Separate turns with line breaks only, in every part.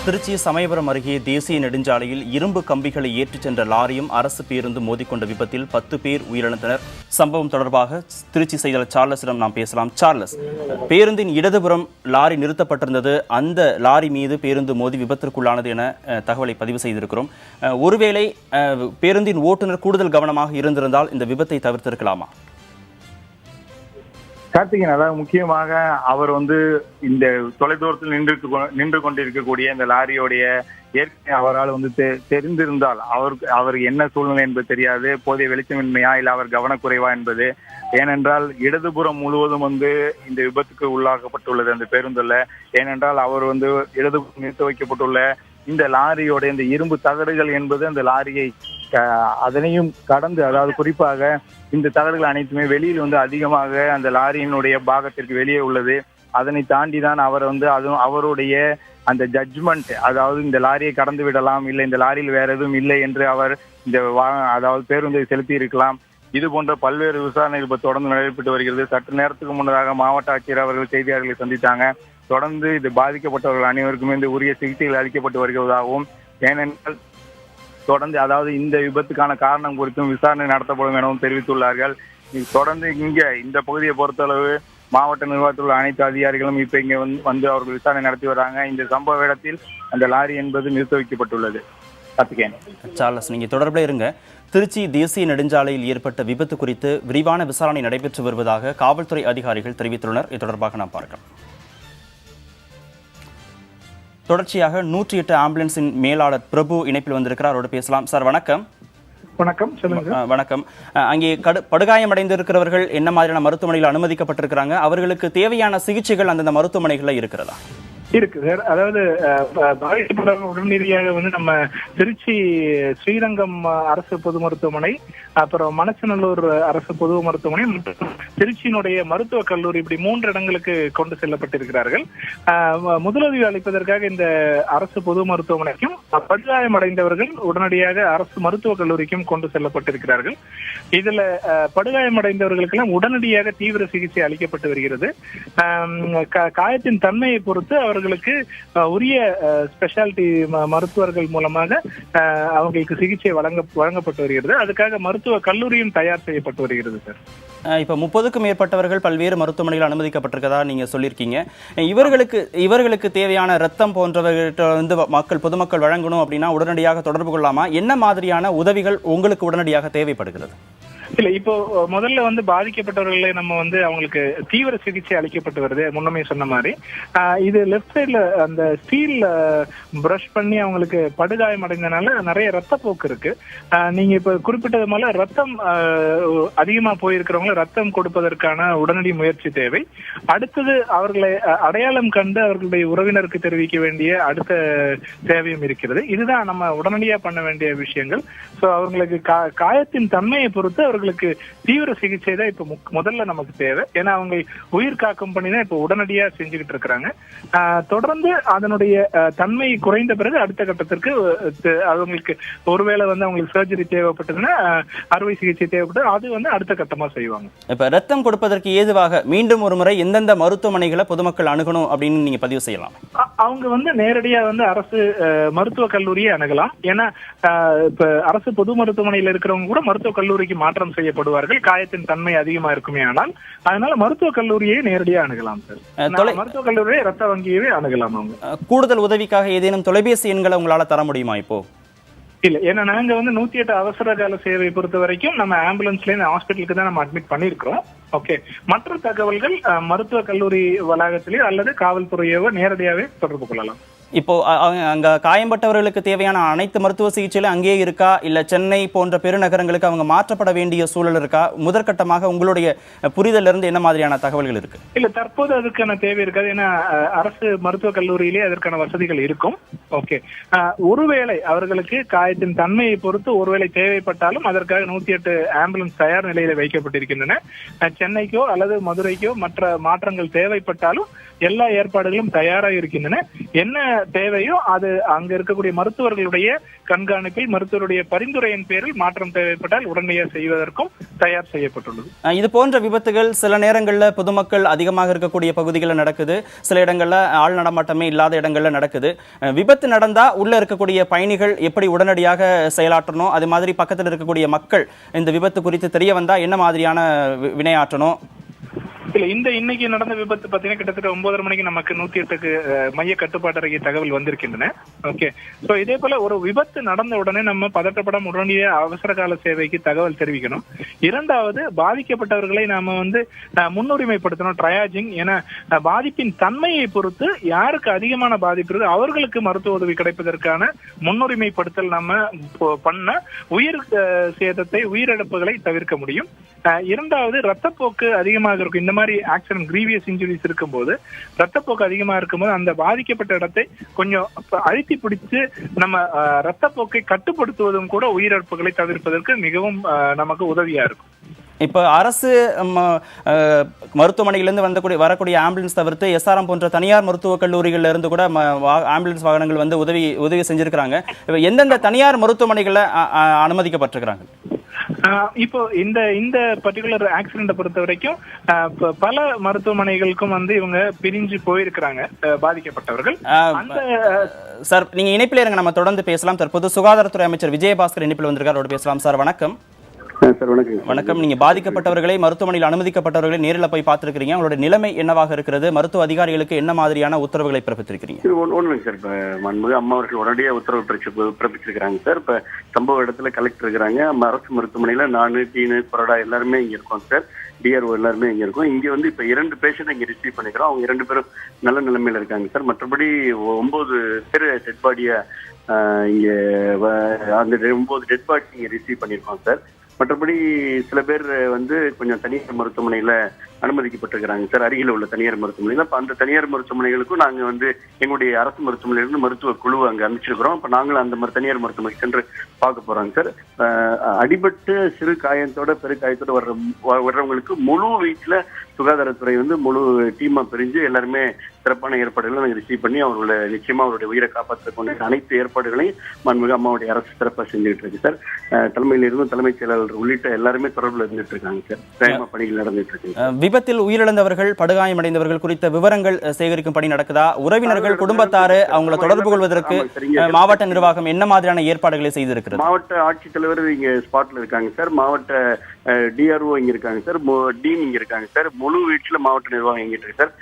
திருச்சி சமயபுரம் அருகே தேசிய நெடுஞ்சாலையில் இரும்பு கம்பிகளை ஏற்றிச் சென்ற லாரியும் அரசு பேருந்து மோதிக்கொண்ட விபத்தில் 10 பேர் உயிரிழந்தனர். சம்பவம் தொடர்பாக திருச்சி செய்தியாளர் சார்லஸிடம் நாம் பேசலாம். சார்லஸ், பேருந்தின் இடதுபுறம் லாரி நிறுத்தப்பட்டிருந்தது. அந்த லாரி மீது பேருந்து மோதி விபத்திற்குள்ளானது என தகவலை பதிவு செய்திருக்கிறோம். ஒருவேளை பேருந்தின் ஓட்டுநர் கூடுதல் கவனமாக இருந்திருந்தால் இந்த விபத்தை தவிர்த்திருக்கலாமா?
கார்த்திகேயன், அதாவது முக்கியமாக அவர் இந்த தொலைதூரத்தில் நின்று கொண்டிருக்கக்கூடிய இந்த லாரியோடைய ஏற்கனவே அவரால் தெரிந்திருந்தால் அவருக்கு என்ன சூழ்நிலை என்பது தெரியாது. போதிய வெளிச்சமின்மையா இல்ல அவர் கவனக்குறைவா என்பது. ஏனென்றால் இடதுபுறம் முழுவதும் இந்த விபத்துக்கு உள்ளாக்கப்பட்டுள்ளது அந்த பேருந்துல. ஏனென்றால் அவர் இடதுபுறம் நிறுத்த வைக்கப்பட்டுள்ள இந்த லாரியோட இந்த இரும்பு தகடுகள் என்பது அந்த லாரியை அதனையும் கடந்து, அதாவது குறிப்பாக இந்த தகடுகள் அனைத்துமே வெளியில் அதிகமாக அந்த லாரியினுடைய பாகத்திற்கு வெளியே உள்ளது. அதனை தாண்டி தான் அவர் அதுவும் அவருடைய அந்த ஜட்ஜ்மெண்ட், அதாவது இந்த லாரியை கடந்து விடலாம், இல்லை இந்த லாரியில் வேற எதுவும் இல்லை என்று அவர் இந்த அதாவது பேருந்தை செலுத்தி இருக்கலாம். இது போன்ற பல்வேறு விசாரணைகள் இப்ப தொடர்ந்து நடைபெற்று வருகிறது. சற்று நேரத்துக்கு முன்னதாக மாவட்ட ஆட்சியர் அவர்கள் செய்தியாளர்களை சந்தித்தாங்க. தொடர்ந்து இது பாதிக்கப்பட்டவர்கள் அனைவருக்குமே இந்த உரிய சிகிச்சைகள் அளிக்கப்பட்டு வருவதாகவும், ஏனென்றால் தொடர்ந்து அதாவது இந்த விபத்துக்கான காரணம் குறித்தும் விசாரணை நடத்தப்படும் எனவும் தெரிவித்துள்ளார்கள். தொடர்ந்து இந்த பகுதியை பொறுத்தளவு மாவட்ட நிர்வாகத்தில் உள்ள அனைத்து அதிகாரிகளும் இப்ப இங்க அவர்கள் விசாரணை நடத்தி வராங்க. இந்த சம்பவ இடத்தில் அந்த லாரி என்பது நிறுத்த வைக்கப்பட்டுள்ளது.
சார்லஸ், நீங்க தொடர்பில் இருங்க. திருச்சி தேசிய நெடுஞ்சாலையில் ஏற்பட்ட விபத்து குறித்து விரிவான விசாரணை நடைபெற்று வருவதாக காவல்துறை அதிகாரிகள் தெரிவித்துள்ளனர். இது தொடர்பாக நாம் பார்க்கலாம். தொடர்ச்சியாக 108 ஆம்புலன்ஸின் மேலாளர் பிரபு இணைப்பில் வந்திருக்கிறார். அவரோடு பேசலாம். சார் வணக்கம்.
வணக்கம், சொல்லுங்க.
வணக்கம். அங்கே படுகாயமடைந்திருக்கிறவர்கள் என்ன மாதிரியான மருத்துவமனையில் அனுமதிக்கப்பட்டிருக்கிறாங்க? அவர்களுக்கு தேவையான சிகிச்சைகள் அந்தந்த மருத்துவமனைகளில் இருக்கிறதா?
இருக்கு சார். அதாவது பாதிக்கப்பட்டவர்கள் உடனடியாக நம்ம திருச்சி ஸ்ரீரங்கம் அரசு பொது மருத்துவமனை, அப்புறம் மணச்சநல்லூர் அரசு பொது மருத்துவமனை மற்றும் திருச்சியினுடைய மருத்துவக் கல்லூரி, இப்படி 3 இடங்களுக்கு கொண்டு செல்லப்பட்டிருக்கிறார்கள். முதலுதவி அளிப்பதற்காக இந்த அரசு பொது மருத்துவமனைக்கும், படுகாயமடைந்தவர்கள் உடனடியாக அரசு மருத்துவக் கல்லூரிக்கும் கொண்டு செல்லப்பட்டிருக்கிறார்கள். இதுல படுகாயமடைந்தவர்களுக்கெல்லாம் உடனடியாக தீவிர சிகிச்சை அளிக்கப்பட்டு வருகிறது. காயத்தின் தன்மையை பொறுத்து அவர்களுக்கு உரிய ஸ்பெஷாலிட்டி மருத்துவர்கள் மூலமாக அவங்களுக்கு சிகிச்சை வழங்கப்பட்டு வருகிறது. அதுக்காக மருத்துவ கல்லூரியும் தயார் செய்யப்பட்டு வருகிறது சார்.
இப்ப 30க்கும் மேற்பட்டவர்கள் பல்வேறு மருத்துவமனைகள் அனுமதிக்கப்பட்டிருக்கதா நீங்க சொல்லியிருக்கீங்க. இவர்களுக்கு தேவையான ரத்தம் போன்றவர்கள் பொதுமக்கள் வழங்கணும் அப்படின்னா உடனடியாக தொடர்பு கொள்ளாமா? என்ன மாதிரியான உதவிகள் உங்களுக்கு உடனடியாக தேவைப்படுகிறது?
இல்ல, இப்போ முதல்ல பாதிக்கப்பட்டவர்களை நம்ம அவங்களுக்கு தீவிர சிகிச்சை அளிக்கப்பட்டு வருது. முன்னமே சொன்ன மாதிரி இது லெப்ட் சைட்ல அந்த ஸ்டீல் பிரஷ் பண்ணி அவங்களுக்கு படுகாயம் அடைந்தனால நிறைய ரத்தப்போக்கு இருக்கு. நீங்க இப்ப குறிப்பிட்டது போல ரத்தம் அதிகமா போயிருக்கிறவங்க ரத்தம் கொடுப்பதற்கான உடனடி முயற்சி தேவை. அடுத்தது அவர்களை அடையாளம் கண்டு அவர்களுடைய உறவினருக்கு தெரிவிக்க வேண்டிய அடுத்த தேவையும் இருக்கிறது. இதுதான் நம்ம உடனடியா பண்ண வேண்டிய விஷயங்கள். சோ அவங்களுக்கு காயத்தின் தன்மையை பொறுத்து அவர்களுக்கு தீவிர சிகிச்சை தான் இப்ப முதல்ல நமக்கு தேவை. ஏன்னா அவங்க உயிர் காக்கும் பணி தான் இப்ப உடனடியா செஞ்சுக்கிட்டு இருக்கிறாங்க. தொடர்ந்து அதனுடைய தன்மை குறைந்த பிறகு அடுத்த கட்டத்திற்கு அவங்களுக்கு ஒருவேளை அவங்களுக்கு சர்ஜரி தேவைப்பட்டதுன்னா, அறுவை சிகிச்சை தேவைப்பட்டது, அது அடுத்த கட்டமா செய்வாங்க.
இப்ப ரத்தம் கொடுப்பதற்கு ஏதுவாக மீண்டும் ஒரு முறை எந்தெந்த மருத்துவமனைகளை பொதுமக்கள் அணுகணும் அப்படின்னு நீங்க பதிவு செய்யலாம்?
அவங்க நேரடியா அரசு மருத்துவக் கல்லூரியை அணுகலாம். ஏன்னா இப்ப அரசு பொது மருத்துவமனையில் இருக்கிறவங்க கூட மருத்துவக் கல்லூரிக்கு மாற்றம் செய்யப்படுவார்கள், காயத்தின் தன்மை அதிகமா இருக்குமே. ஆனால் அதனால மருத்துவக் கல்லூரியை நேரடியாக அணுகலாம் சார். மருத்துவக் கல்லூரியை ரத்த வங்கியவே அணுகலாம். அவங்க
கூடுதல் உதவிக்காக ஏதேனும் தொலைபேசி எண்களை உங்களால தர முடியுமா? இப்போ
இல்ல, ஏன்னா நாங்க 108 அவசர கால சேவை பொறுத்த வரைக்கும் நம்ம ஆம்புலன்ஸ்ல ஹாஸ்பிட்டலுக்கு தான் நம்ம அட்மிட் பண்ணிருக்கிறோம். ஓகே, மற்ற தகவல்கள் மருத்துவக் கல்லூரி வளாகத்திலேயோ அல்லது காவல்துறையோ நேரடியாவே தொடர்பு கொள்ளலாம்.
இப்போ அங்க காயம்பட்டவர்களுக்கு தேவையான அனைத்து மருத்துவ சிகிச்சையிலும் அங்கேயே இருக்கா, இல்ல சென்னை போன்ற பெருநகரங்களுக்கு அவங்க மாற்றப்பட வேண்டிய சூழல் இருக்கா? முதற்கட்டமாக உங்களுடைய புரிதல இருந்து என்ன மாதிரியான தகவல்கள் இருக்கு?
இல்ல, தற்போது அதுக்கான தேவை இருக்காது. ஏன்னா அரசு மருத்துவக் கல்லூரியிலே அதற்கான வசதிகள் இருக்கும். ஓகே, ஒருவேளை அவர்களுக்கு காயத்தின் தன்மையை பொறுத்து ஒருவேளை தேவைப்பட்டாலும் அதற்காக 108 ஆம்புலன்ஸ் தயார் நிலையில வைக்கப்பட்டிருக்கின்றன. சென்னைக்கோ அல்லது மதுரைக்கோ மற்ற மாற்றங்கள் தேவைப்பட்டாலும் எல்லா ஏற்பாடுகளும் தயாராக இருக்கின்றன. என்ன தேவையோ அது அங்க இருக்கக்கூடிய மருத்துவர்களுடைய கண்காணிப்பில், மருத்துவருடைய பரிந்துரையின் பேரில் மாற்றம் தேவைப்பட்டால் உடனடியாக செய்வதற்கும் தயார் செய்யப்பட்டுள்ளது.
இது போன்ற விபத்துகள் சில நேரங்களில் பொதுமக்கள் அதிகமாக இருக்கக்கூடிய பகுதிகளில் நடக்குது, சில இடங்கள்ல ஆள் நடமாட்டமே இல்லாத இடங்கள்ல நடக்குது. விபத்து நடந்தா உள்ள இருக்கக்கூடிய பயணிகள் எப்படி உடனடியாக செயலாற்றணும், அது மாதிரி பக்கத்தில் இருக்கக்கூடிய மக்கள் இந்த விபத்து குறித்து தெரிய வந்தா என்ன மாதிரியான வினையாற்றணும்?
இல்ல, இன்னைக்கு நடந்த விபத்து பாத்தீங்கன்னா கிட்டத்தட்ட 9:30 மணிக்கு நமக்கு 108க்கு மைய கட்டுப்பாட்டு அறைக்கு தகவல் வந்திருக்கின்றன. ஓகே, சோ இதே போல ஒரு விபத்து நடந்த உடனே நம்ம பதட்டப்படாம உடனடியே அவசர கால சேவைக்கு தகவல் தெரிவிக்கணும். இரண்டாவது, பாதிக்கப்பட்டவர்களை நாம முன்னுரிமைப்படுத்தணும், ட்ரையாஜிங். ஏன்னா பாதிப்பின் தன்மையை பொறுத்து யாருக்கு அதிகமான பாதிப்பு இருக்கு அவர்களுக்கு மருத்துவ உதவி கிடைப்பதற்கான முன்னுரிமைப்படுத்தல் நம்ம பண்ண உயிர் சேதத்தை, உயிரிழப்புகளை தவிர்க்க முடியும். இரண்டாவது, ரத்தப்போக்கு அதிகமாக இருக்கும். இந்த மாதிரி ஆக்சிடென்ட், கிரீவியஸ் இன்ஜுரிஸ் இருக்கும்போது, ரத்தப்போக்கு அதிகமா இருக்கும்போது அந்த பாதிக்கப்பட்ட இடத்தை கொஞ்சம் அழுத்தி பிடிச்சு நம்ம ரத்தப்போக்கை கட்டுப்படுத்துவதும் கூட உயிரிழப்புகளை தவிர்ப்பதற்கு மிகவும் நமக்கு உதவியா இருக்கும்.
இப்போ அரசு மருத்துவமனையிலிருந்து வரக்கூடிய ஆம்புலன்ஸ் தவிர்த்து எஸ்ஆர்எம் போன்ற தனியார் மருத்துவக் கல்லூரிகள்ல இருந்து கூட ஆம்புலன்ஸ் வாகனங்கள் வந்து உதவி செஞ்சிருக்கிறாங்க. எந்தெந்த தனியார் மருத்துவமனைகள்ல அனுமதிக்கப்பட்டிருக்கிறாங்க?
இப்போ இந்த பர்டிகுலர் ஆக்சிடென்ட்டை பொறுத்த வரைக்கும் பல மருத்துவமனைகளுக்கும் வந்து இவங்க பிரிஞ்சு போயிருக்கிறாங்க பாதிக்கப்பட்டவர்கள்.
சார், நீங்க இணைப்பில் இருங்க, நம்ம தொடர்ந்து பேசலாம். தற்போது சுகாதாரத்துறை அமைச்சர் விஜயபாஸ்கர் இணைப்பில் வந்திருக்கார், அவரோட பேசலாம். சார் வணக்கம்.
சார் வணக்கம்.
வணக்கம். நீங்க பாதிக்கப்பட்டவர்களை, மருத்துவமனையில் அனுமதிக்கப்பட்டவர்களை நேரில் போய் பார்த்திருக்கிறீங்க. அவங்களோட நிலைமை என்னவாக இருக்கிறது? மருத்துவ அதிகாரிகளுக்கு என்ன மாதிரியான உத்தரவுகளை பிறப்பித்திருக்கிறீங்க?
ஒண்ணுங்க சார், இப்ப மன்மிகு அம்மா அவர்கள் உடனடியாக உத்தரவு பிறப்பிச்சிருக்கிறாங்க சார். இப்ப சம்பவ இடத்துல கலெக்டர் இருக்கிறாங்க. அரசு மருத்துவமனையில நானு, டீனு, கொரடா எல்லாருமே இங்க இருக்கோம் சார். டிஆர்ஓ எல்லாருமே இங்க இருக்கும். இங்க வந்து இப்ப 2 பேஷண்ட் இங்க ரிசீவ் பண்ணிக்கிறோம். அவங்க 2 பேரும் நல்ல நிலைமையில இருக்காங்க சார். மற்றபடி 9 பேர் டெட் பாடிய இங்க அந்த 9 டெட் பாடி இங்க ரிசீவ் பண்ணிருக்கோம் சார். மற்றபடி சில பேர் வந்து கொஞ்சம் தனியார் மருத்துவமனையில அனுமதிக்கப்பட்டிருக்கிறாங்க சார், அருகில் உள்ள தனியார் மருத்துவமனையில. அப்ப அந்த தனியார் மருத்துவமனைகளுக்கும் நாங்க வந்து எங்களுடைய அரசு மருத்துவமனையிலிருந்து மருத்துவ குழு அங்க அமைச்சிருக்கிறோம். அப்ப நாங்களும் அந்த தனியார் மருத்துவமனைக்கு சென்று பார்க்க போறோங்க சார். அடிபட்டு சிறு காயத்தோட பெருக்காயத்தோட வர்றவங்களுக்கு முழு வீட்டுல சுகாதாரத்துறை வந்து முழு டீமா பிரிஞ்சு எல்லாருமே சிறப்பான ஏற்பாடுகளை நாங்கள் ரிசீவ் பண்ணி அவர்களை நிச்சயமா அவருடைய உயிரை காப்பாற்ற கொண்டு அனைத்து ஏற்பாடுகளையும் மன்மிகு அம்மாவுடைய அரசு சிறப்பாக செஞ்சுட்டு இருக்கு சார். தலைமையிலிருந்து தலைமைச் செயலாளர் உள்ளிட்ட எல்லாருமே தொடர்பில் இருந்துட்டு இருக்காங்க சார். வேகமா பணிகள் நடந்துட்டு இருக்கு.
விபத்தில் உயிரிழந்தவர்கள், படுகாயமடைந்தவர்கள் குறித்த விவரங்கள் சேகரிக்கும் பணி நடக்குதா? உறவினர்கள், குடும்பத்தாரு அவங்களை தொடர்பு கொள்வதற்கு மாவட்ட நிர்வாகம் என்ன மாதிரியான ஏற்பாடுகளை செய்திருக்கிறது?
மாவட்ட ஆட்சித்தலைவர் இங்க ஸ்பாட்ல இருக்காங்க சார். மாவட்ட டிஆர்ஓ இங்க இருக்காங்க சார். டீன் இங்க இருக்காங்க சார். முழு வீட்டுல மாவட்ட நிர்வாகம் இங்கிட்டு இருக்கு சார்.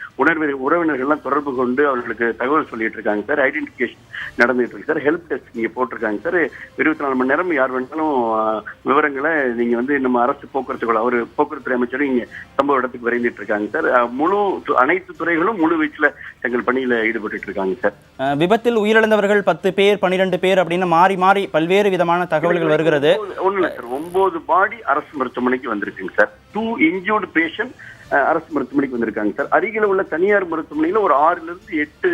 உறவினர்கள் எல்லாம் தொடர்பு கொண்டு அவர்களுக்கு தகவல் சொல்லிட்டு இருக்காங்க சார். ஐடென்டிபிகேஷன் நடந்துட்டு இருக்கு சார். ஹெல்ப் டெஸ்க் இங்க போட்டிருக்காங்க சார். 24 மணி நேரம் யார் வேணாலும் விவரங்களை நீங்க வந்து நம்ம அரசு போக்குவரத்து அமைச்சரும் இங்க சம்பவ இடத்துக்கு விரைந்துட்டு இருக்காங்க சார். அனைத்து துறைகளும் முழு வீச்சுல தங்கள் பணியில ஈடுபட்டு இருக்காங்க சார்.
விபத்தில் உயிரிழந்தவர்கள் 10 பேர், 12 பேர் அப்படின்னு மாறி மாறி பல்வேறு விதமான தகவல்கள் வருகிறது.
ஒண்ணு இல்ல சார், 9 பாடி அரசு மருத்துவமனைக்கு வந்திருக்குங்க சார். 2 இன்ஜூர்டு பேஷண்ட் அரசு மருத்துவமனைக்கு வந்திருக்காங்க சார். அருகில உள்ள தனியார் மருத்துவமனையில ஒரு 6லிருந்து 8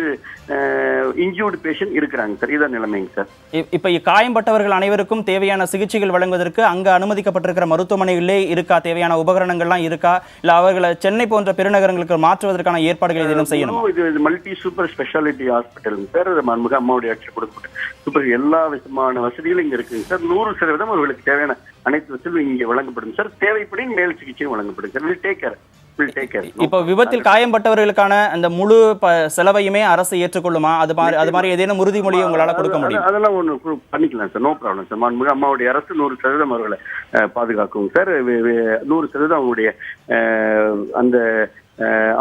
இன்ஜூர்டு பேஷண்ட் இருக்கிறாங்க சார். இதான் நிலைமைங்க சார்.
இப்ப காயம்பட்டவர்கள் அனைவருக்கும் தேவையான சிகிச்சைகள் வழங்குவதற்கு அங்க அனுமதிக்கப்பட்டிருக்கிற மருத்துவமனைகளிலே இருக்கா? தேவையான உபகரணங்கள்லாம் இருக்கா? இல்ல அவர்களை சென்னை போன்ற பெருநகரங்களுக்கு மாற்றுவதற்கான ஏற்பாடுகள் எதுவும் செய்யணும்?
இது multi super specialty hospital sir. மன்மிகு அம்மாவுடைய ஆட்சி கொடுக்கப்பட்ட எல்லா விதமான வசதிகளும் இங்க இருக்குங்க சார். 100% அவர்களுக்கு தேவையான அனைத்து வசதிகளும் இங்க வழங்கப்படும் சார். தேவைப்படி மேல் சிகிச்சையும் வழங்கப்படும் சார். Will take care.
இப்ப விபத்தில் காயம்பட்டவர்களுக்கான அந்த முழு செலவையுமே அரசு ஏற்றுக்கொள்ளுமா? அது மாதிரி ஏதேனும் உறுதிமொழியை உங்களால கொடுக்க முடியும்?
அதெல்லாம் ஒண்ணு பண்ணிக்கலாம் சார். No problem sir. மன்மிகு அம்மாவுடைய அரசு 100% அவர்களை பாதுகாக்கும் சார். 100% அவங்களுடைய அந்த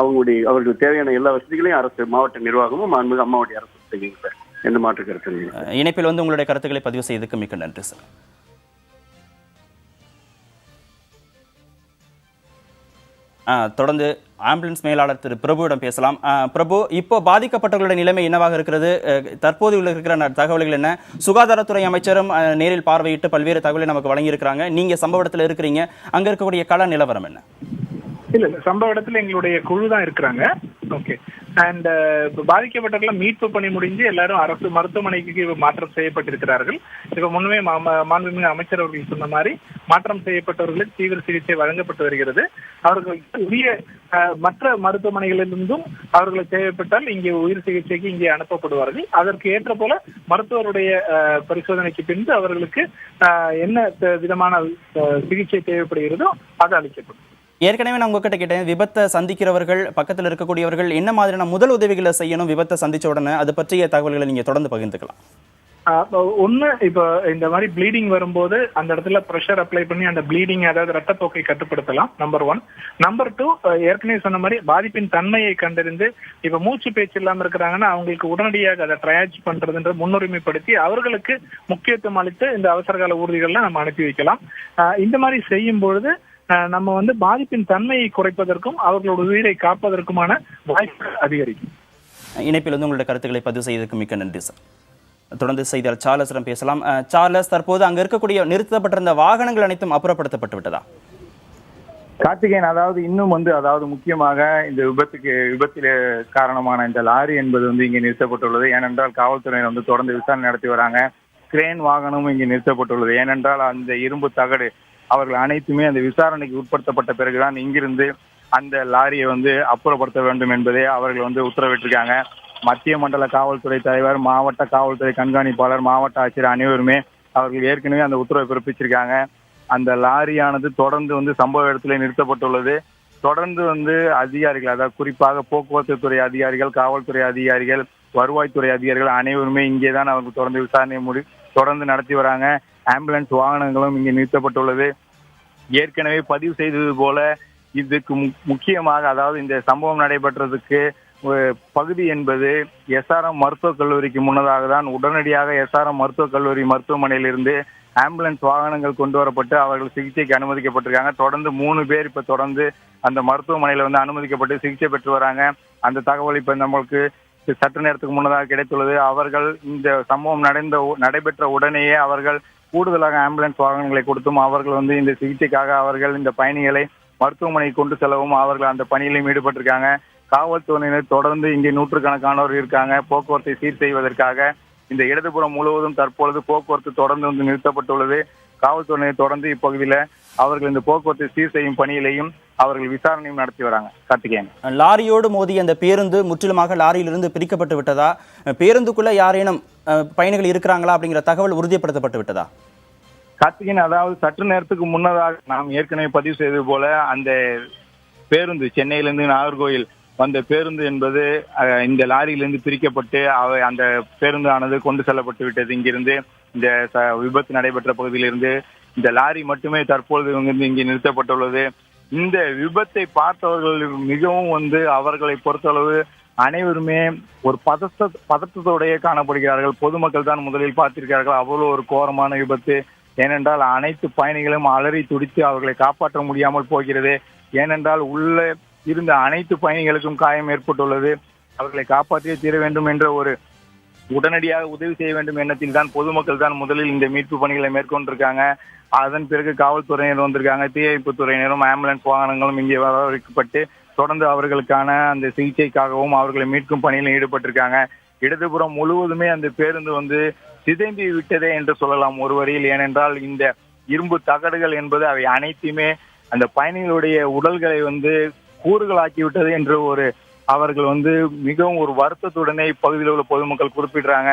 அவர்களுக்கு தேவையான எல்லா வசதிகளையும் அரசு மாவட்ட நிர்வாகமும் மன்மிகு அம்மாவுடைய அரசு செய்யுங்க சார். எந்த மாற்று கருத்து இல்லை.
இணைப்பில் வந்து உங்களுடைய கருத்துக்களை பதிவு செய்ததுக்கு மிக்க நன்றி சார். தொடர்ந்து ஆம்புலன்ஸ் மேலாளர் திரு பிரபுவிடம் பேசலாம். பிரபு, இப்போ பாதிக்கப்பட்டவர்களுடைய நிலைமை என்னவாக இருக்கிறது? தற்போது இருக்கிற தகவல்கள் என்ன? சுகாதாரத்துறை அமைச்சரும் நேரில் பார்வையிட்டு பல்வேறு தகவலை நமக்கு வழங்கியிருக்கிறாங்க. நீங்க சம்பவ இடத்துல இருக்கிறீங்க, அங்க இருக்கக்கூடிய கள நிலவரம் என்ன?
இல்ல, சம்பவ இடத்துல எங்களுடைய குழு தான் இருக்கிறாங்க. ஓகே, அண்ட் பாதிக்கப்பட்டவர்கள் மீட்பு பணி முடிஞ்சு எல்லாரும் அரசு மருத்துவமனைக்கு மாற்றம் செய்யப்பட்டிருக்கிறார்கள். இப்ப முன்னமே மாண்புமிகு அமைச்சர் அவர்கள் சொன்ன மாதிரி மாற்றம் செய்யப்பட்டவர்களுக்கு தீவிர சிகிச்சை வழங்கப்பட்டு வருகிறது. அவர்களுக்கு உரிய மற்ற மருத்துவமனைகளிலிருந்தும் அவர்களுக்கு தேவைப்பட்டால் இங்கே உயிர் சிகிச்சைக்கு இங்கே அனுப்பப்படுவார்கள். அதற்கு ஏற்ற போல மருத்துவருடைய பரிசோதனைக்கு பின்பு அவர்களுக்கு என்ன விதமான சிகிச்சை தேவைப்படுகிறதோ அது அளிக்கப்படும்.
ஏற்கனவே நான் உங்ககிட்ட கேட்டேன், விபத்தை சந்திக்கிறவர்கள் பக்கத்தில் இருக்கக்கூடியவர்கள் என்ன மாதிரியான முதல் உதவிகளை செய்யணும் விபத்தை சந்திச்ச உடனே, அது பற்றிய தகவல்களை நீங்க தொடர்ந்து பகிர்ந்துக்கலாம்.
ஒண்ணு, இப்ப இந்த மாதிரி ப்ளீடிங் வரும்போது அந்த இடத்துல ப்ரெஷர் அப்ளை பண்ணி அந்த ப்ளீடிங், அதாவது ரத்தப்போக்கை கட்டுப்படுத்தலாம். நம்பர் 1. நம்பர் 2, ஏற்கனவே சொன்ன மாதிரி பாதிப்பின் தன்மையை கண்டறிந்து இப்ப மூச்சு பேச்சு இல்லாம இருக்கிறாங்கன்னா அவங்களுக்கு உடனடியாக அதை ட்ரையாஜ் பண்றதுன்ற முன்னுரிமைப்படுத்தி அவர்களுக்கு முக்கியத்துவம் அளித்து இந்த அவசரகால ஊர்திகள்ல நம்ம அனுப்பி வைக்கலாம். இந்த மாதிரி செய்யும் பொழுது நம்ம வந்து பாதிப்பின் தன்மையை குறைப்பதற்கும் அவர்களோட உயிரை காப்பதற்குமான வாய்ப்புகள் அதிகரிக்கும்.
இணைப்பில் வந்து உங்களுடைய கருத்துக்களை பதிவு செய்ததற்கு மிக்க நன்றி சார். தொடர்ந்து செய்தியாளர் சார்லஸிடம் பேசலாம். சார்லஸ், தற்போது அங்க இருக்கக்கூடிய நிறுத்தப்பட்டிருந்த வாகனங்கள் அனைத்தும் அப்புறப்படுத்தப்பட்டு விட்டதா?
கார்த்திகேயன், அதாவது இன்னும் வந்து முக்கியமாக இந்த விபத்தில் காரணமான இந்த லாரி என்பது வந்து இங்கே நிறுத்தப்பட்டுள்ளது. ஏனென்றால் காவல்துறையினர் வந்து தொடர்ந்து விசாரணை நடத்தி வராங்க. கிரேன் வாகனமும் இங்கே நிறுத்தப்பட்டுள்ளது. ஏனென்றால் அந்த இரும்பு தகடு அவர்கள் அனைத்துமே அந்த விசாரணைக்கு உட்படுத்தப்பட்ட பிறகுதான் இங்கிருந்து அந்த லாரியை வந்து அப்புறப்படுத்த வேண்டும் என்பதே அவர்கள் வந்து உத்தரவிட்டிருக்காங்க. மத்திய மண்டல காவல்துறை தலைவர், மாவட்ட காவல்துறை கண்காணிப்பாளர், மாவட்ட ஆட்சியர் அனைவருமே அவர்கள் ஏற்கனவே அந்த உத்தரவை பிறப்பிச்சிருக்காங்க. அந்த லாரியானது தொடர்ந்து வந்து சம்பவ இடத்துல நிறுத்தப்பட்டுள்ளது. தொடர்ந்து வந்து அதிகாரிகள், அதாவது குறிப்பாக போக்குவரத்து துறை அதிகாரிகள், காவல்துறை அதிகாரிகள், வருவாய்த்துறை அதிகாரிகள் அனைவருமே இங்கேதான் அவர்கள் தொடர்ந்து விசாரணை தொடர்ந்து நடத்தி வராங்க. ஆம்புலன்ஸ் வாகனங்களும் இங்கே நிறுத்தப்பட்டுள்ளது. ஏற்கனவே பதிவு செய்தது போல இதுக்கு முக்கியமாக, அதாவது இந்த சம்பவம் நடைபெற்றதுக்கு பகுதி என்பது SRM மருத்துவக் கல்லூரிக்கு முன்னதாக தான் உடனடியாக SRM மருத்துவக் கல்லூரி மருத்துவமனையிலிருந்து ஆம்புலன்ஸ் வாகனங்கள் கொண்டு வரப்பட்டு அவர்கள் சிகிச்சைக்கு அனுமதிக்கப்பட்டிருக்காங்க. தொடர்ந்து 3 பேர் இப்ப தொடர்ந்து அந்த மருத்துவமனையில வந்து அனுமதிக்கப்பட்டு சிகிச்சை பெற்று வராங்க. அந்த தகவல் இப்ப நம்மளுக்கு சற்று நேரத்துக்கு முன்னதாக கிடைத்துள்ளது. அவர்கள் இந்த சம்பவம் நடைபெற்ற உடனேயே அவர்கள் கூடுதலாக ஆம்புலன்ஸ் வாகனங்களை கொடுத்தும் அவர்கள் வந்து இந்த சிகிச்சைக்காக அவர்கள் இந்த பயணிகளை மருத்துவமனைக்கு கொண்டு செல்லவும் அவர்கள் அந்த பணியிலும் ஈடுபட்டிருக்காங்க. காவல்துறையினர் தொடர்ந்து இங்கே நூற்றுக்கணக்கானோர் இருக்காங்க. போக்குவரத்தை சீர் செய்வதற்காக இந்த இடதுபுறம் முழுவதும் தற்பொழுது போக்குவரத்து தொடர்ந்து வந்து நிறுத்தப்பட்டுள்ளது. காவல்துறையினர் தொடர்ந்து இப்பகுதியில் அவர்கள் இந்த போக்குவரத்தை சீர் செய்யும் பணியிலையும் அவர்கள் விசாரணையும் நடத்தி வராங்க. கார்த்திகேயன்,
லாரியோடு மோதிய அந்த பேருந்து முற்றிலுமாக லாரியிலிருந்து பிரிக்கப்பட்டு விட்டதா? பேருந்துக்குள்ள யாரேனும் பயணிகள் இருக்கிறாங்களா அப்படிங்கிற தகவல் உறுதிப்படுத்தப்பட்டு விட்டதா?
கார்த்திகேயன், அதாவது சற்று நேரத்துக்கு முன்னதாக நாம் ஏற்கனவே பதிவு செய்தது போல அந்த பேருந்து சென்னையிலிருந்து நாகர்கோவில் வந்த பேருந்து என்பது இந்த லாரியிலிருந்து பிரிக்கப்பட்டு அந்த பேருந்தானது கொண்டு செல்லப்பட்டு விட்டது. இங்கிருந்து இந்த விபத்து நடைபெற்ற பகுதியிலிருந்து இந்த லாரி மட்டுமே தற்பொழுது இங்கே நிறுத்தப்பட்டுள்ளது. இந்த விபத்தை பார்த்தவர்கள் மிகவும் வந்து அவர்களை பொறுத்தளவு அனைவருமே ஒரு பதற்றத்தோடையே காணப்படுகிறார்கள். பொதுமக்கள் தான் முதலில் பார்த்திருக்கிறார்கள். அவ்வளவு ஒரு கோரமான விபத்து. ஏனென்றால் அனைத்து பயணிகளும் அலறி துடித்து அவர்களை காப்பாற்ற முடியாமல் போகிறது. ஏனென்றால் உள்ளே இருந்த அனைத்து பயணிகளுக்கும் காயம் ஏற்பட்டுள்ளது. அவர்களை காப்பாற்றியே தீர வேண்டும் என்ற ஒரு உடனடியாக உதவி செய்ய வேண்டும் எண்ணத்தில் தான் பொதுமக்கள் தான் முதலில் இந்த மீட்பு பணிகளை மேற்கொண்டிருக்காங்க. அதன் பிறகு காவல்துறையினர் வந்திருக்காங்க. தீயணைப்பு துறையினரும் ஆம்புலன்ஸ் வாகனங்களும் இங்கே வரவழைக்கப்பட்டு தொடர்ந்து அவர்களுக்கான அந்த சிகிச்சைக்காகவும் அவர்களை மீட்கும் பணியில் ஈடுபட்டிருக்காங்க. இடதுபுறம் முழுவதுமே அந்த பேருந்து வந்து சிதைந்து விட்டதே என்று சொல்லலாம் ஒரு வரியில். ஏனென்றால் இந்த இரும்பு தகடுகள் என்பது அவை அனைத்துமே அந்த பயணிகளுடைய உடல்களை வந்து கூறுகளாக்கிவிட்டது என்று அவர்கள் வந்து மிகவும் ஒரு வருத்தத்துடனே இப்பகுதியில் உள்ள பொதுமக்கள் குறிப்பிடுறாங்க.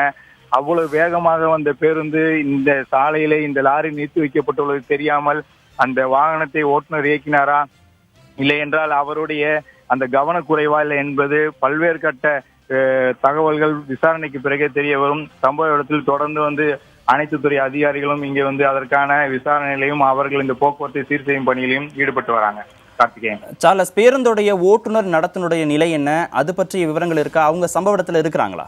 அவ்வளவு வேகமாக வந்த பேருந்து இந்த சாலையிலே இந்த லாரி நிறுத்தி வைக்கப்பட்டுள்ளது தெரியாமல் அந்த வாகனத்தை ஓட்டுநர் இயக்கினாரா, இல்லை என்றால் அவருடைய அந்த கவனக்குறைவா இல்லை என்பது பல்வேறு கட்ட தகவல்கள் விசாரணைக்கு பிறகே தெரிய வரும். சம்பவ இடத்தில் தொடர்ந்து வந்து அனைத்து துறை அதிகாரிகளும் இங்கே வந்து அதற்கான விசாரணையிலையும் அவர்கள் இந்த போக்குவரத்தை சீர் செய்யும் பணியிலையும் ஈடுபட்டு வராங்க. கார்த்திகேயன்,
சார்லஸ், பேருந்துடைய ஓட்டுநர் நடத்துனுடைய நிலை என்ன? அது பற்றிய விவரங்கள் இருக்கா? அவங்க சம்பவ இடத்துல இருக்கிறாங்களா?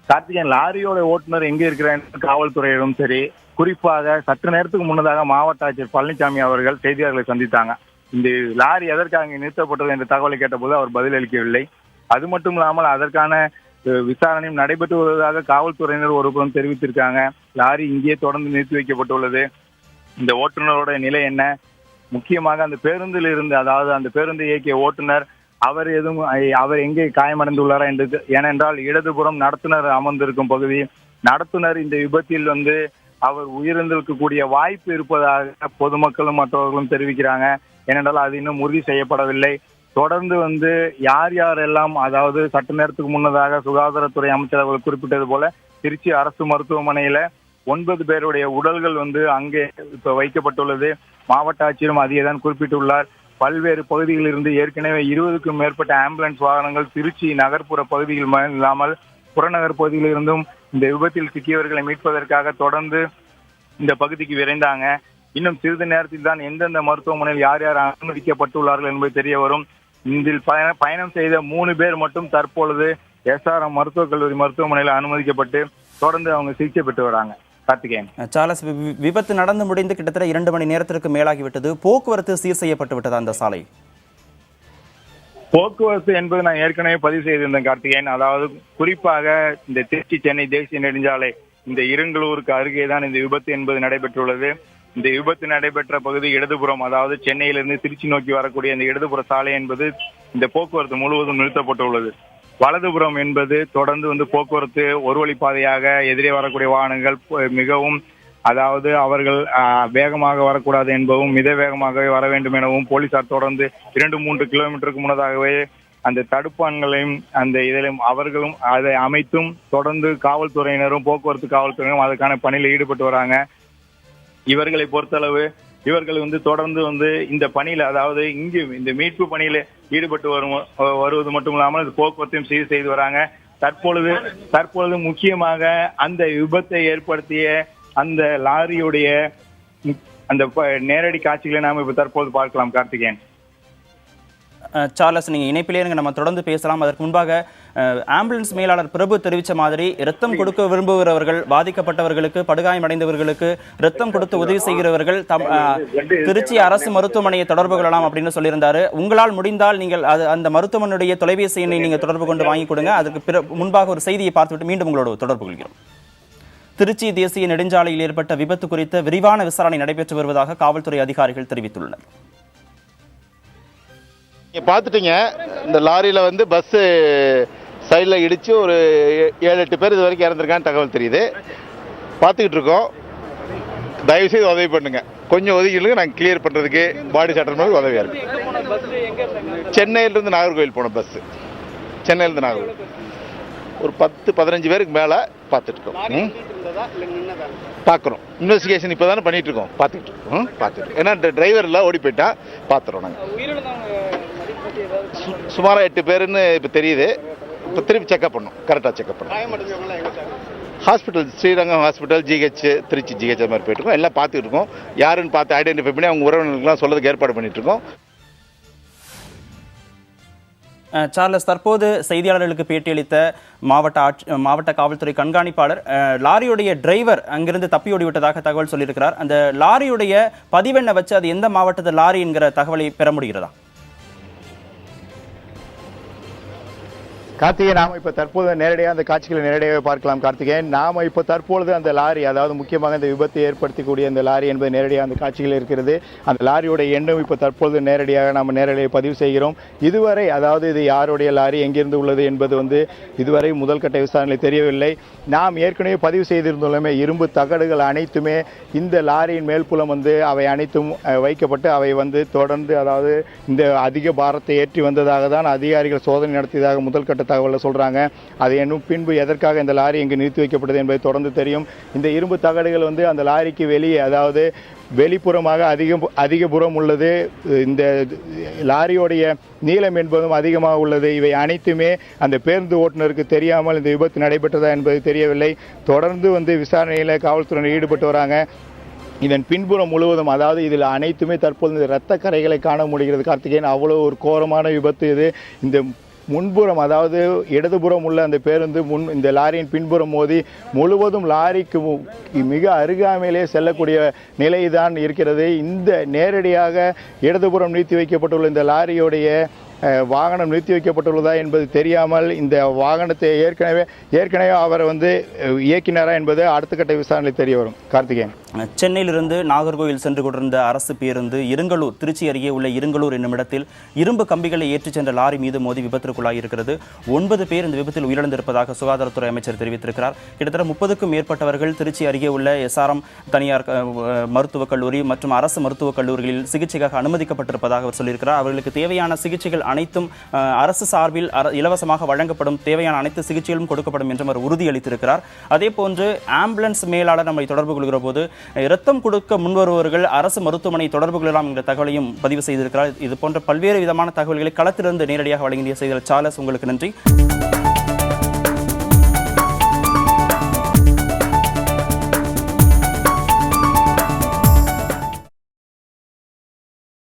கார்த்திகேயன், லாரியோட ஓட்டுநர் எங்க இருக்கிறார் காவல்துறையிடம் சரி, குறிப்பாக சற்று நேரத்துக்கு முன்னதாக மாவட்ட ஆட்சியர் பழனிசாமி அவர்கள் செய்தியாளர்களை சந்தித்தாங்க. இந்த லாரி எதற்காக நிறுத்தப்பட்டது என்ற தகவலை கேட்டபோது அவர் பதிலளிக்கவில்லை. அது மட்டும் இல்லாமல் அதற்கான விசாரணையும் நடைபெற்று வருவதாக காவல்துறையினர் ஒருபுறம் தெரிவித்திருக்காங்க. லாரி இங்கே தொடர்ந்து நிறுத்தி வைக்கப்பட்டுள்ளது. இந்த ஓட்டுநரோட நிலை என்ன? முக்கியமாக அந்த பேருந்தில் இருந்து, அதாவது அந்த பேருந்து இயக்கிய ஓட்டுநர் அவர் எங்கே காயமடைந்துள்ளாரா என்று. ஏனென்றால் இடதுபுறம் நடத்துனர் அமர்ந்திருக்கும் பகுதி, நடத்துனர் இந்த விபத்தில் அவர் உயிரிழந்திருக்கக்கூடிய வாய்ப்பு இருப்பதாக பொதுமக்களும் மற்றவர்களும் தெரிவிக்கிறாங்க. ஏனென்றால் அது இன்னும் உறுதி செய்யப்படவில்லை. தொடர்ந்து யார் யாரெல்லாம், அதாவது சற்று நேரத்துக்கு முன்னதாக சுகாதாரத்துறை அமைச்சர் அவர்கள் குறிப்பிட்டது போல திருச்சி அரசு மருத்துவமனையில 9 பேருடைய உடல்கள் அங்கே இப்ப வைக்கப்பட்டுள்ளது. மாவட்ட ஆட்சியரும் அதையேதான் குறிப்பிட்டுள்ளார். பல்வேறு பகுதிகளில் இருந்து ஏற்கனவே 20க்கும் மேற்பட்ட ஆம்புலன்ஸ் வாகனங்கள் திருச்சி நகர்ப்புற பகுதியில் இல்லாமல் புறநகர் பகுதியில் இருந்தும் இந்த விபத்தில் சிக்கியவர்களை மீட்பதற்காக தொடர்ந்து இந்த பகுதிக்கு விரைந்தாங்க. இன்னும் சிறிது நேரத்தில் தான் எந்தெந்த மருத்துவமனையில் யார் யார் அனுமதிக்கப்பட்டுள்ளார்கள் என்பது தெரிய வரும். இதில் பயணம் செய்த 3 பேர் மட்டும் தற்பொழுது SRM மருத்துவக் கல்லூரி மருத்துவமனையில் அனுமதிக்கப்பட்டு தொடர்ந்து அவங்க சிகிச்சை பெற்று வராங்க. கார்த்திகேயன்.
சார்லஸ், விபத்து நடந்து முடிந்து கிட்டத்தட்ட 2 மணி நேரத்திற்கு மேலாகிவிட்டது. போக்குவரத்து சீர் செய்யப்பட்டு விட்டதா அந்த சாலை?
போக்குவரத்து என்பது நான் ஏற்கனவே பதிவு செய்திருந்தேன் கார்த்திகேயன். அதாவது குறிப்பாக இந்த திருச்சி சென்னை தேசிய நெடுஞ்சாலை இந்த இருங்கலூருக்கு அருகே தான் இந்த விபத்து என்பது நடைபெற்றுள்ளது. இந்த விபத்து நடைபெற்ற பகுதி இடதுபுறம், அதாவது சென்னையிலிருந்து திருச்சி நோக்கி வரக்கூடிய இந்த இடதுபுற சாலை என்பது இந்த போக்குவரத்து முழுவதும் நிறுத்தப்பட்டுள்ளது. வலதுபுறம் என்பது தொடர்ந்து போக்குவரத்து ஒரு வழிப்பாதையாக எதிரே வரக்கூடிய வாகனங்கள் மிகவும், அதாவது அவர்கள் வேகமாக வரக்கூடாது என்பதும் மித வேகமாகவே வர வேண்டும் எனவும் போலீசார் தொடர்ந்து 2-3 கிலோமீட்டருக்கு முன்னதாகவே அந்த தடுப்பான்களையும் அந்த இதிலும் அவர்களும் அதை அமைத்தும் தொடர்ந்து காவல்துறையினரும் போக்குவரத்து காவல்துறையினரும் அதுக்கான பணியில் ஈடுபட்டு வராங்க. இவர்களை பொறுத்தளவு இவர்கள் தொடர்ந்து இந்த பணியில, அதாவது இங்கு இந்த மீட்பு பணியில ஈடுபட்டு வருவது மட்டும் இல்லாமல் போக்குவரத்தையும் சீர் செய்து வராங்க. தற்பொழுது முக்கியமாக அந்த விபத்தை ஏற்படுத்திய அந்த லாரியுடைய அந்த நேரடி காட்சிகளை நாம இப்ப தற்போது பார்க்கலாம். கார்த்திகேயன்.
சார்லஸ், நீங்க இணைப்பிலே இருங்க, நம்ம தொடர்ந்து பேசலாம். அதற்கு முன்பாக ஆம்புலன்ஸ் மேலாளர் பிரபு தெரிவித்த மாதிரி இரத்தம் கொடுக்க விரும்புகிறவர்கள், பாதிக்கப்பட்டவர்களுக்கு, படுகாயமடைந்தவர்களுக்கு இரத்தம் கொடுத்து உதவி செய்கிறவர்கள் திருச்சி அரசு மருத்துவமனையை தொடர்பு கொள்ளலாம் அப்படின்னு சொல்லியிருந்தாரு. உங்களால் முடிந்தால் நீங்கள் அந்த மருத்துவமனையுடைய தொலைபேசி எண்ணை நீங்க தொடர்பு கொண்டு வாங்கி கொடுங்க. அதற்கு முன்பாக ஒரு செய்தியை பார்த்துவிட்டு மீண்டும் உங்களோட தொடர்பு கொள்கிறோம். திருச்சி தேசிய நெடுஞ்சாலையில் ஏற்பட்ட விபத்து குறித்த விரிவான விசாரணை நடைபெற்று வருவதாக காவல்துறை அதிகாரிகள் தெரிவித்துள்ளனர்.
பார்த்துட்டீங்க, இந்த லாரியில் பஸ் சைடில் இடித்து ஒரு 7-8 பேர் இது வரைக்கும் இறந்துருக்கான்னு தகவல் தெரியுது. பார்த்துக்கிட்டு இருக்கோம். தயவுசெய்து உதவி பண்ணுங்க, கொஞ்சம் ஒதுக்கிடுங்க. நாங்கள் கிளியர் பண்ணுறதுக்கு பாடி சாட்டர் மாதிரி உதவியாக இருக்கு. சென்னையிலிருந்து நாகர்கோவில் போன பஸ், சென்னையிலிருந்து நாகர்கோவில் ஒரு 10-15 பேருக்கு மேலே பார்த்துட்டு இருக்கோம். பார்க்குறோம். இன்வெஸ்டிகேஷன் இப்போ தானே பண்ணிட்டு இருக்கோம். பார்த்துட்டு ஏன்னா டிரைவர் எல்லாம் ஓடி போயிட்டா பார்த்துறோம். நாங்கள் சுமாராக 8 பேருன்னு இப்போ தெரியுது. இப்போ திருப்பி செக்அப் பண்ணோம், கரெக்டாக செக்அப் பண்ணோம். Hospital Srirangam hospital, GH Trichy GH அது மாதிரி போயிட்டு இருக்கோம். எல்லாம் பார்த்துட்டு இருக்கோம். யாருன்னு பார்த்து ஐடென்டிஃபை பண்ணி அவங்க உறவினர்களுக்கெல்லாம் சொல்றதுக்கு ஏற்பாடு பண்ணிட்டு இருக்கோம்.
சார்லஸ், தற்போது செய்தியாளர்களுக்கு பேட்டியளித்த மாவட்ட காவல்துறை கண்காணிப்பாளர் லாரியுடைய டிரைவர் அங்கிருந்து தப்பியோடி விட்டதாக தகவல் சொல்லியிருக்கிறார். அந்த லாரியுடைய பதிவெண்ணை வச்சு அது எந்த மாவட்டத்து லாரி என்கிற தகவலை பெற முடிகிறதா?
கார்த்திகேயன், நாம இப்ப தற்போது நேரடியாக அந்த காட்சிகளை நேரடியாக பார்க்கலாம். கார்த்திகேயன், நாம இப்ப தற்பொழுது அந்த லாரி, அதாவது முக்கியமாக இந்த விபத்தை ஏற்படுத்தக்கூடிய அந்த லாரி என்பது நேரடியாக அந்த காட்சிகள் இருக்கிறது. அந்த லாரியோட எண்ணும் இப்ப தற்பொழுது நேரடியாக நாம நேரடியாக பதிவு செய்கிறோம். இதுவரை, அதாவது இது யாருடைய லாரி, எங்கிருந்து உள்ளது என்பது இதுவரை முதல் கட்ட விசாரணை தெரியவில்லை. நாம் ஏற்கனவே பதிவு செய்திருந்துள்ளமே, இரும்பு தகடுகள் அனைத்துமே இந்த லாரியின் மேல்புலம் அவை அனைத்தும் வைக்கப்பட்டு அவை தொடர்ந்து, அதாவது இந்த அதிக பாரத்தை ஏற்றி வந்ததாக தான் அதிகாரிகள் சோதனை நடத்தியதாக முதல் கட்ட தகவலை சொல்றாங்க. அது இன்னும் பின்பு எதற்காக இந்த லாரி இங்கு நிறுத்தி வைக்கப்பட்டது என்பதை தொடர்ந்து தெரியும். இந்த இரும்பு தகடுகள் அந்த லாரிக்கு வெளியே, அதாவது வெளிப்புறமாக அதிகபுறம் உள்ளது. இந்த லாரியோடைய நீளம் என்பதும் அதிகமாக உள்ளது. இவை அனைத்துமே அந்த பேருந்து ஓட்டுநருக்கு தெரியாமல் இந்த விபத்து நடைபெற்றதா என்பது தெரியவில்லை. தொடர்ந்து விசாரணையில் காவல்துறையினர் ஈடுபட்டு வராங்க. இதன் பின்புறம் முழுவதும், அதாவது இதில் அனைத்துமே தற்போது இரத்த கரைகளை காண முடிகிறது. கார்த்திகேயன், அவ்வளோ ஒரு கோரமான விபத்து இது. இந்த முன்புறம், அதாவது இடதுபுறம் உள்ள அந்த பேருந்து இந்த லாரியின் பின்புறம் மோதி முழுவதும் லாரிக்கு மிக அருகாமையிலே செல்லக்கூடிய நிலைதான் இருக்கிறது. இந்த நேரடியாக இடதுபுறம் நிறுத்தி வைக்கப்பட்டுள்ள இந்த லாரியோடைய வாகனம் நிறுத்தி வைக்கப்பட்டுள்ளதா என்பது தெரியாமல் இந்த வாகனத்தை ஏற்கனவே அவர் வந்து இயக்கினாரா என்பது அடுத்த கட்ட விசாரணை தெரிய வரும். கார்த்திகேயன்,
சென்னையிலிருந்து நாகர்கோவில் சென்று கொண்டிருந்த அரசு பேருந்து இருங்கலூர், திருச்சி அருகே உள்ள இருங்கலூர் என்னும் இடத்தில் இரும்பு கம்பிகளை ஏற்றிச் சென்ற லாரி மீது மோதி விபத்திற்குள்ளாகி இருக்கிறது. 9 பேர் இந்த விபத்தில் உயிரிழந்திருப்பதாக சுகாதாரத்துறை அமைச்சர் தெரிவித்திருக்கிறார். கிட்டத்தட்ட 30க்கும் மேற்பட்டவர்கள் திருச்சி அருகே உள்ள SRM தனியார் மருத்துவக் கல்லூரி மற்றும் அரசு மருத்துவக் கல்லூரிகளில் சிகிச்சைக்காக அனுமதிக்கப்பட்டிருப்பதாக அவர் சொல்லியிருக்கிறார். அவர்களுக்கு தேவையான சிகிச்சைகள் அனைத்தும் அரசு சார்பில் இலவசமாக வழங்கப்படும், தேவையான அனைத்து சிகிச்சைகளும் கொடுக்கப்படும் என்றும் அவர் உறுதியளித்திருக்கிறார். அதே போன்று ஆம்புலன்ஸ் மேலாளர் நம்மை தொடர்பு கொள்கிற போது இரத்தம் கொடுக்க முன்வருவர்கள் அரசு மருத்துவமனை தொடர்பு கொள்ளலாம் என்ற தகவலையும் பதிவு செய்திருக்கிறார். இது போன்ற பல்வேறு விதமான தகவல்களை களத்திலிருந்து நேரடியாக வழங்கிய செய்தியாளர் சார்லஸ், உங்களுக்கு நன்றி.